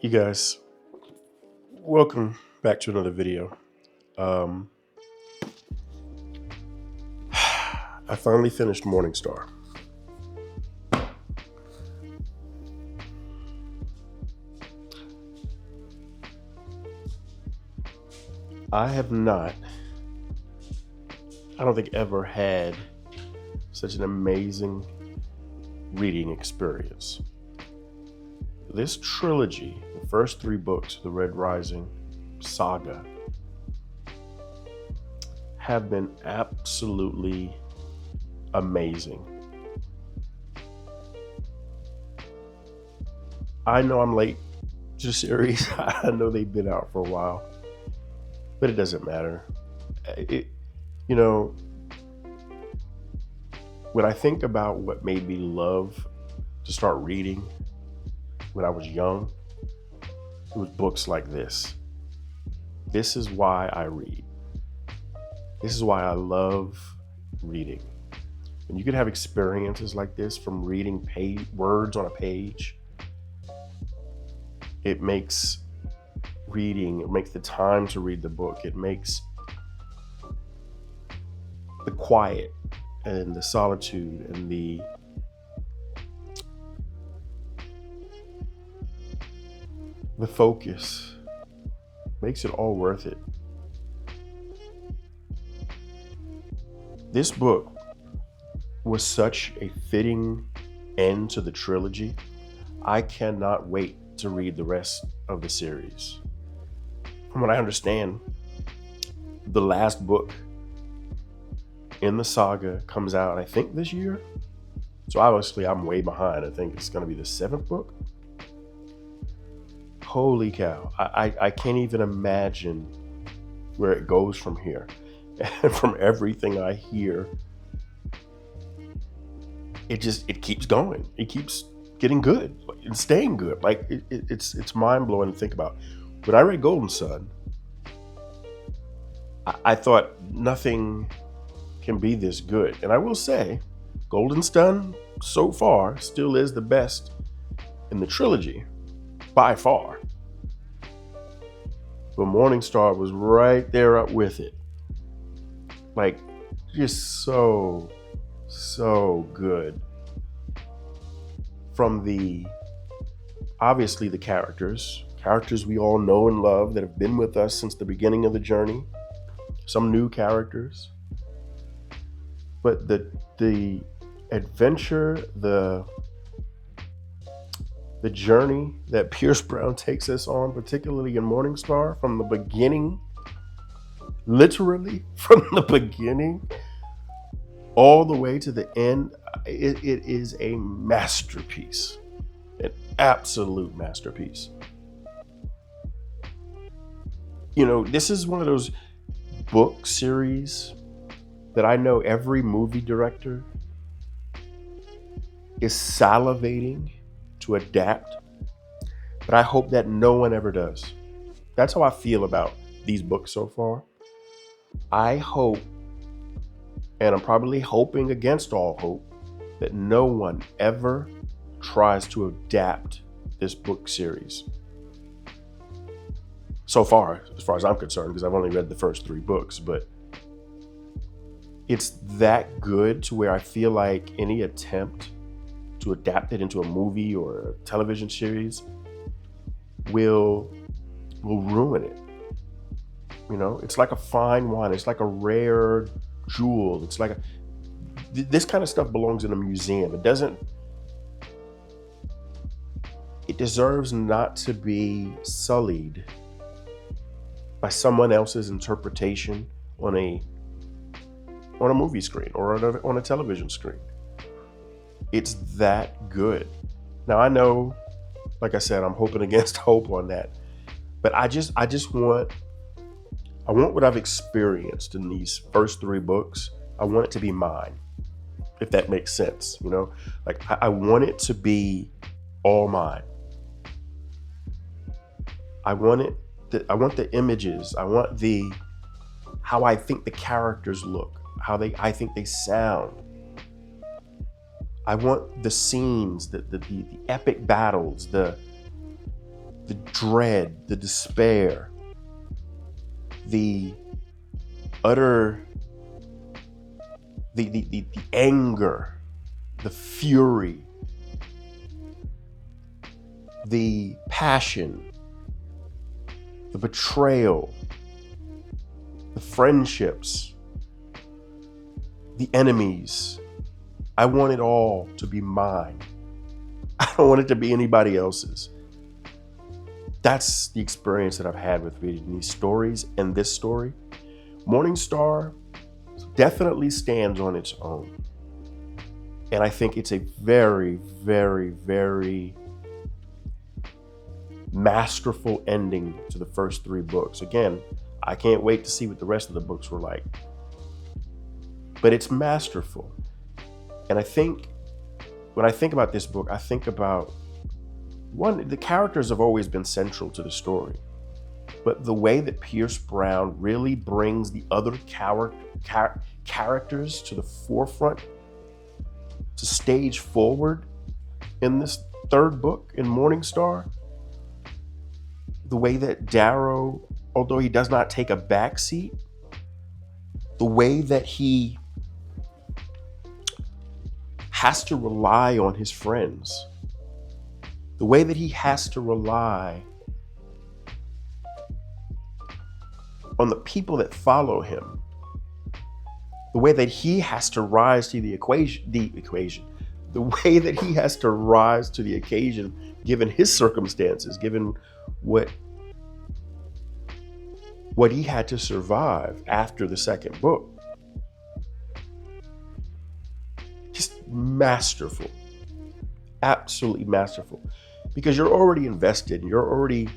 You guys, welcome back to another video. Um, I finally finished Morningstar. I have not, I don't think, ever had such an amazing reading experience. This trilogy, the first three books, the Red Rising saga, have been absolutely amazing. I know I'm late to the series. I know they've been out for a while, but it doesn't matter. It, you know, when I think about what made me love to start reading when I was young, it was books like this. This is why I read. This is why I love reading. And you can have experiences like this from reading words on a page. It makes reading, it makes the time to read the book, it makes the quiet and the solitude and the focus, makes it all worth it. This book was such a fitting end to the trilogy. I cannot wait to read the rest of the series. From what I understand, the last book in the saga comes out, I think, this year. So obviously I'm way behind. I think it's going to be the seventh book. Holy cow. I can't even imagine where it goes from here. And from everything I hear, it keeps going. It keeps getting good and staying good. Like it's mind blowing to think about. When I read Golden Sun, I thought nothing can be this good. And I will say, Golden Sun so far still is the best in the trilogy by far. But Morningstar was right there up with it. Like, just so good. From obviously the characters we all know and love that have been with us since the beginning of the journey. Some new characters. But the adventure, the journey that Pierce Brown takes us on, particularly in Morningstar, from the beginning, literally from the beginning, all the way to the end, it is a masterpiece, an absolute masterpiece. You know, this is one of those book series that I know every movie director is salivating to adapt, but I hope that no one ever does. That's how I feel about these books so far. I hope, and I'm probably hoping against all hope, that no one ever tries to adapt this book series. So far, as far as I'm concerned, because I've only read the first three books, but it's that good to where I feel like any attempt to adapt it into a movie or a television series will ruin it. You know, it's like a fine wine. It's like a rare jewel. It's like this kind of stuff belongs in a museum. It deserves not to be sullied by someone else's interpretation on a movie screen or on a television screen. It's that good. Now I know, like I said, I'm hoping against hope on that, but I want what I've experienced in these first three books. I want it to be mine, if that makes sense. You know, like I want it to be all mine. I want the images. I want how I think the characters look, I think they sound. I want the scenes, the epic battles, the the dread, the despair, the utter, the anger, the fury, the passion, the betrayal, the friendships, the enemies. I want it all to be mine. I don't want it to be anybody else's. That's the experience that I've had with reading these stories and this story. Morningstar definitely stands on its own. And I think it's a very, very, very masterful ending to the first 3 books. Again, I can't wait to see what the rest of the books were like. But it's masterful. And I think when I think about this book, I think about one, the characters have always been central to the story. But the way that Pierce Brown really brings the other characters to the forefront, to stage forward in this 3rd book in Morningstar, the way that Darrow, although he does not take a backseat, the way that he has to rely on his friends, the way that he has to rely on the people that follow him, the way that he has to rise to the way that he has to rise to the occasion, given his circumstances, given what he had to survive after the 2nd book. Just masterful, absolutely masterful, because you're already invested. You've already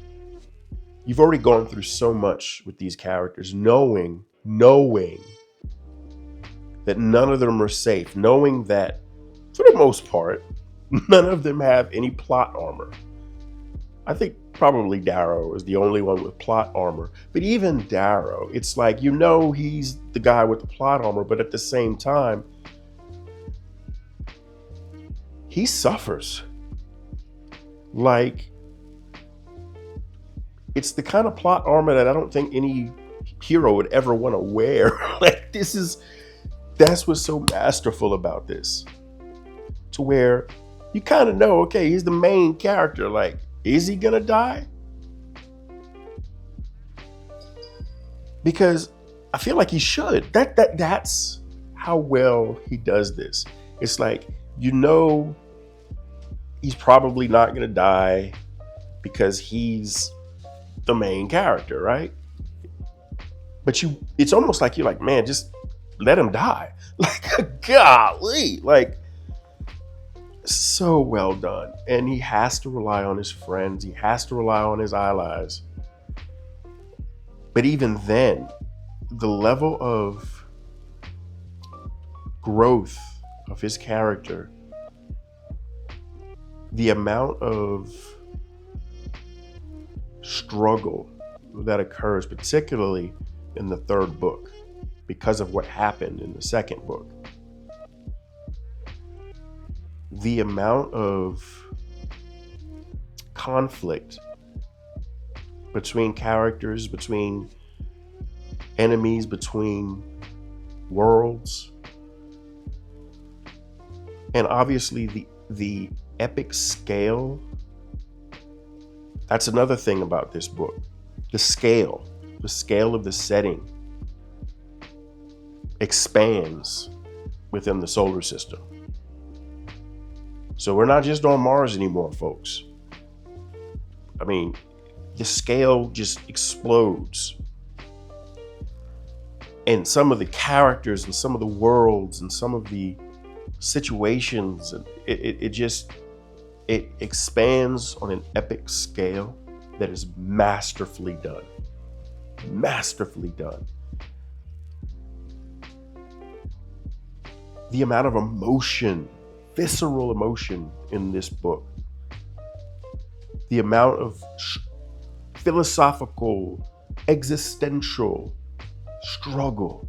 gone through so much with these characters, knowing that none of them are safe, knowing that for the most part, none of them have any plot armor. I think probably Darrow is the only one with plot armor, but even Darrow, it's like, he's the guy with the plot armor, but at the same time, he suffers. Like, it's the kind of plot armor that I don't think any hero would ever want to wear. Like, that's what's so masterful about this. To where you kind of know, okay, he's the main character. Like, is he gonna die? Because I feel like he should. That's how well he does this. It's like, he's probably not going to die because he's the main character, right? But it's almost like you're like, man, just let him die. Like, golly, like, so well done. And he has to rely on his friends. He has to rely on his allies. But even then, the level of growth of his character, the amount of struggle that occurs, particularly in the 3rd book, because of what happened in the 2nd book. The amount of conflict between characters, between enemies, between worlds, and obviously the epic scale. That's another thing about this book. The scale of the setting expands within the solar system. So we're not just on Mars anymore, folks. I mean, the scale just explodes. And some of the characters and some of the worlds and some of the situations, it expands on an epic scale that is masterfully done. Masterfully done. The amount of emotion, visceral emotion in this book, the amount of philosophical, existential struggle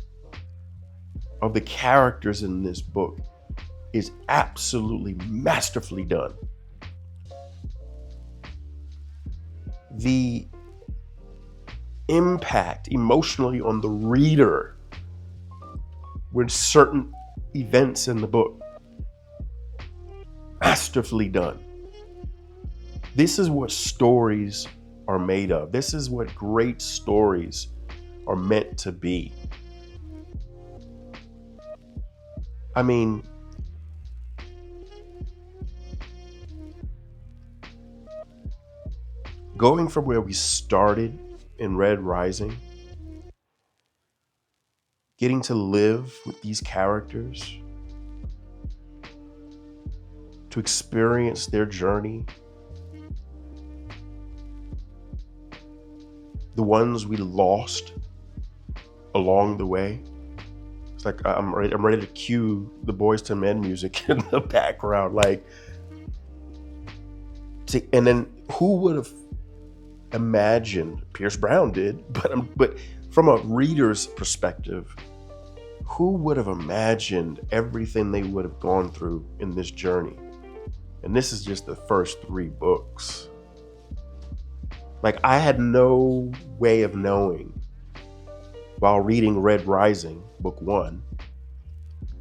of the characters in this book is absolutely masterfully done. the impact emotionally on the reader with certain events in the book. Masterfully done. This is what stories are made of. This is what great stories are meant to be. I mean, going from where we started in Red Rising, getting to live with these characters, to experience their journey, the ones we lost along the way. It's like I'm ready to cue the Boys to Men music in the background, and then who would have imagined? Pierce Brown did, but from a reader's perspective, who would have imagined everything they would have gone through in this journey? And this is just the first 3 books. Like, I had no way of knowing while reading Red Rising, book 1,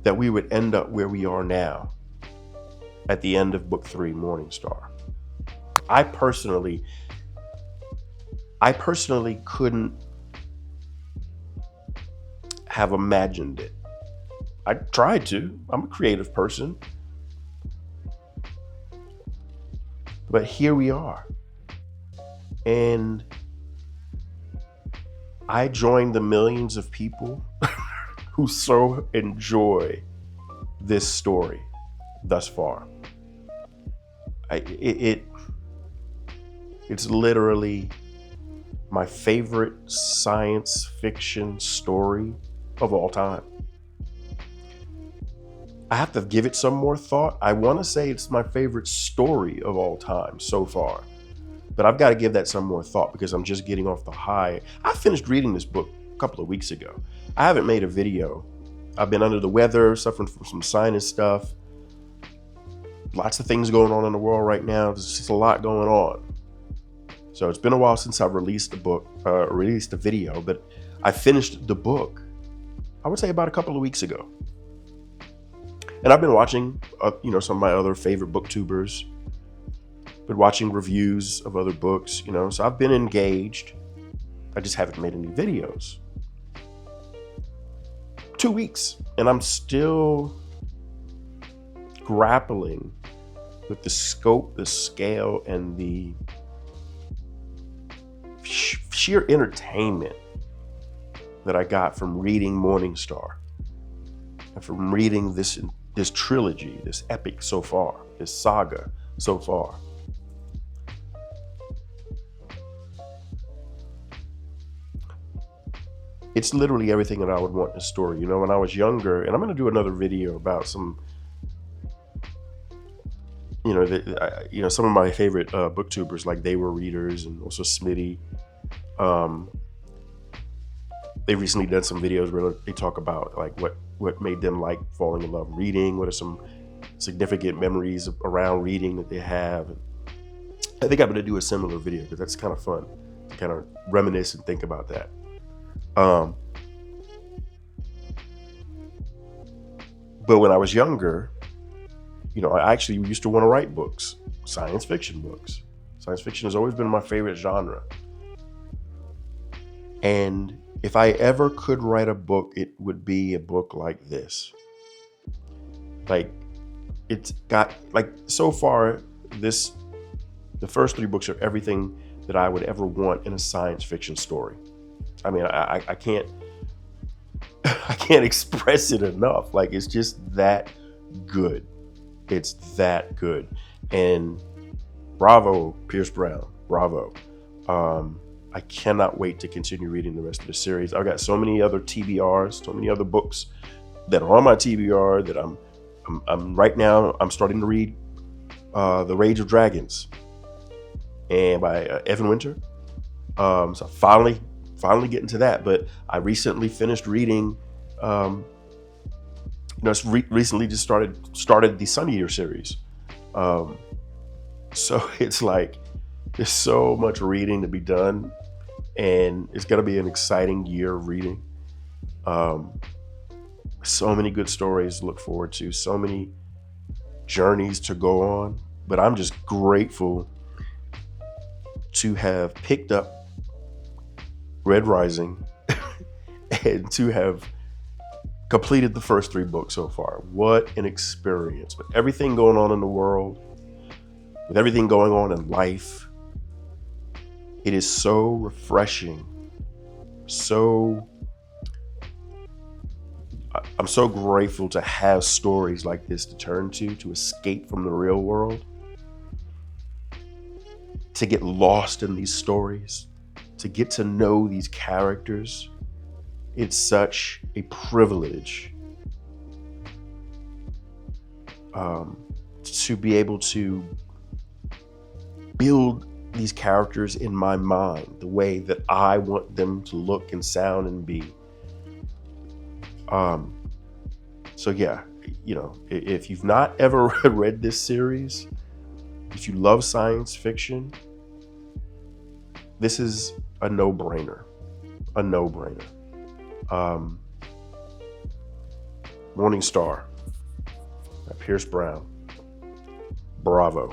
that we would end up where we are now at the end of book 3, Morningstar. I personally couldn't have imagined it. I tried to. I'm a creative person. But here we are. And I joined the millions of people who so enjoy this story thus far. It's literally my favorite science fiction story of all time. I have to give it some more thought. I want to say it's my favorite story of all time so far, but I've got to give that some more thought because I'm just getting off the high. I finished reading this book a couple of weeks ago. I haven't made a video. I've been under the weather, suffering from some sinus stuff. Lots of things going on in the world right now. There's just a lot going on. So it's been a while since I've released a video, but I finished the book, I would say about a couple of weeks ago. And I've been watching, some of my other favorite booktubers, been watching reviews of other books, so I've been engaged. I just haven't made any videos. 2 weeks, and I'm still grappling with the scope, the scale, and the sheer entertainment that I got from reading Morningstar and from reading this trilogy, this epic so far, this saga so far. It's literally everything that I would want in a story. When I was younger, and I'm going to do another video about some, some of my favorite booktubers, like They Were Readers and also Smitty. They recently done some videos where they talk about like what made them like falling in love reading. What are some significant memories around reading that they have? And I think I'm going to do a similar video because that's kind of fun to kind of reminisce and think about that. But when I was younger, I actually used to want to write books, science fiction books. Science fiction has always been my favorite genre. And if I ever could write a book, it would be a book like this. Like, it's got, like, so far, the first 3 books are everything that I would ever want in a science fiction story. I mean, I can't express it enough. Like, it's just that good. It's that good. And bravo, Pierce Brown. Bravo. I cannot wait to continue reading the rest of the series. I've got so many other TBRs, so many other books that are on my TBR that I'm right now. I'm starting to read The Rage of Dragons, and by Evan Winter. So finally getting to that. But I recently finished reading. Recently just started the Sun Eater series. So it's like There's so much reading to be done, and it's going to be an exciting year of reading. Um, so many good stories to look forward to, so many journeys to go on. But I'm just grateful to have picked up Red Rising and to have completed the first 3 books so far. What an experience. With everything going on in the world, with everything going on in life, it is so refreshing. I'm so grateful to have stories like this to turn to escape from the real world, to get lost in these stories, to get to know these characters. It's such a privilege to be able to build these characters in my mind the way that I want them to look and sound and be. So yeah, if you've not ever read this series, if you love science fiction, this is a no-brainer. A no-brainer. Morning Star by Pierce Brown. Bravo.